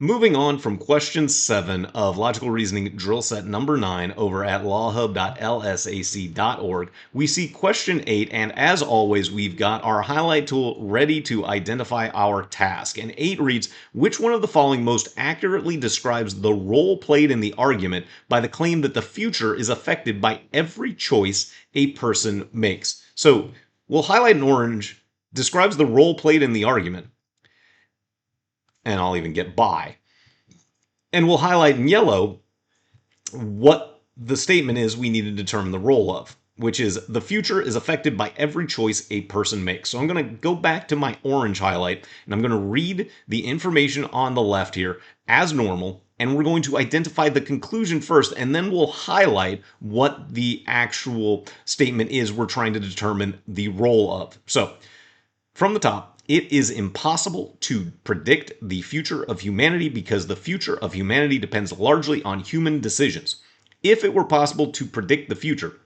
Moving on from question 7 of logical reasoning drill set number 9 over at lawhub.lsac.org, we see question 8, and as always, we've got our highlight tool ready to identify our task. And 8 reads, which one of the following most accurately describes the role played in the argument by the claim that the future is affected by every choice a person makes? So we'll highlight in orange, describes the role played in the argument, and I'll even get by. And we'll highlight in yellow what the statement is we need to determine the role of, which is the future is affected by every choice a person makes. So I'm going to go back to my orange highlight, and I'm going to read the information on the left here as normal, and we're going to identify the conclusion first, and then we'll highlight what the actual statement is we're trying to determine the role of. So from the top, it is impossible to predict the future of humanity because the future of humanity depends largely on human decisions. If it were possible to predict the future,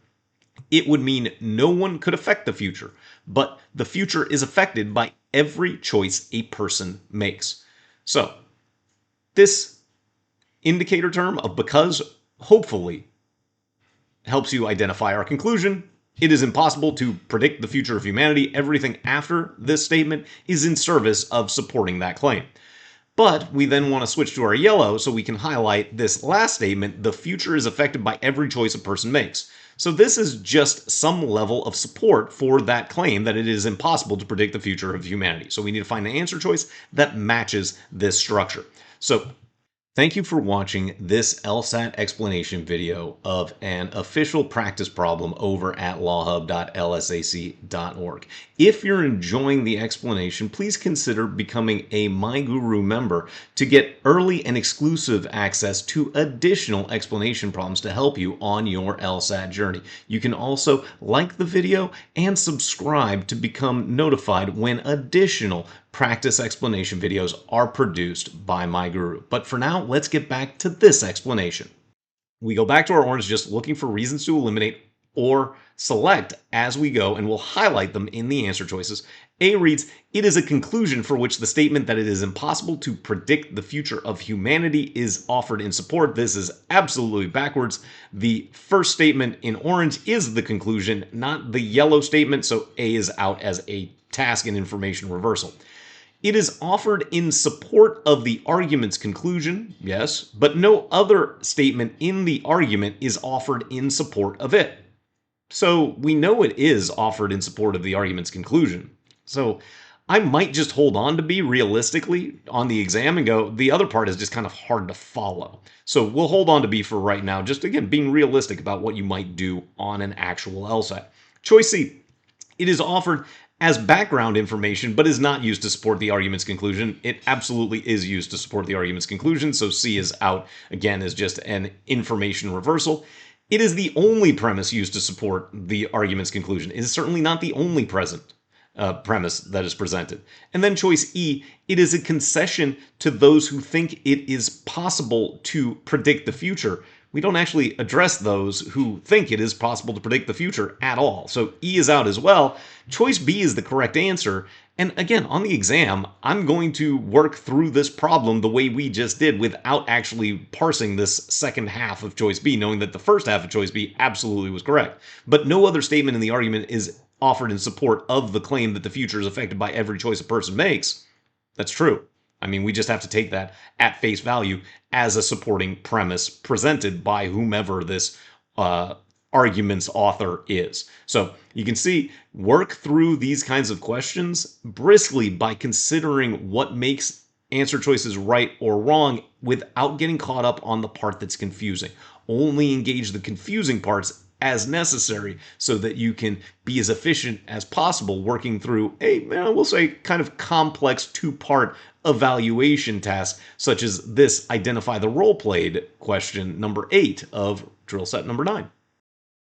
it would mean no one could affect the future, but the future is affected by every choice a person makes. So, this indicator term of because hopefully helps you identify our conclusion. It is impossible to predict the future of humanity. Everything after this statement is in service of supporting that claim. But we then want to switch to our yellow so we can highlight this last statement, the future is affected by every choice a person makes. So this is just some level of support for that claim that it is impossible to predict the future of humanity. So we need to find an answer choice that matches this structure. So thank you for watching this LSAT explanation video of an official practice problem over at lawhub.lsac.org. If you're enjoying the explanation, please consider becoming a MyGuru member to get early and exclusive access to additional explanation problems to help you on your LSAT journey. You can also like the video and subscribe to become notified when additional practice explanation videos are produced by MyGuru. But for now, let's get back to this explanation. We go back to our orange just looking for reasons to eliminate or select as we go, and we'll highlight them in the answer choices. A reads, it is a conclusion for which the statement that it is impossible to predict the future of humanity is offered in support. This is absolutely backwards. The first statement in orange is the conclusion, not the yellow statement, so A is out as a task and information reversal. It is offered in support of the argument's conclusion, yes, but no other statement in the argument is offered in support of it. So we know it is offered in support of the argument's conclusion. So I might just hold on to B realistically on the exam and go, the other part is just kind of hard to follow. So we'll hold on to B for right now, just again, being realistic about what you might do on an actual LSAT. Choice C, it is offered as background information, but is not used to support the argument's conclusion. It absolutely is used to support the argument's conclusion, so C is out, again, as just an information reversal. It is the only premise used to support the argument's conclusion. It is certainly not the only premise that is presented. And then choice E, it is a concession to those who think it is possible to predict the future. We don't actually address those who think it is possible to predict the future at all. So E is out as well. Choice B is the correct answer. And again, on the exam, I'm going to work through this problem the way we just did without actually parsing this second half of choice B, knowing that the first half of choice B absolutely was correct. But no other statement in the argument is offered in support of the claim that the future is affected by every choice a person makes. That's true. I mean, we just have to take that at face value as a supporting premise presented by whomever this argument's author is. So you can see, work through these kinds of questions briskly by considering what makes answer choices right or wrong without getting caught up on the part that's confusing. Only engage the confusing parts as necessary so that you can be as efficient as possible working through a, we'll say, kind of complex two-part evaluation task, such as this identify the role played question number 8 of drill set number 9.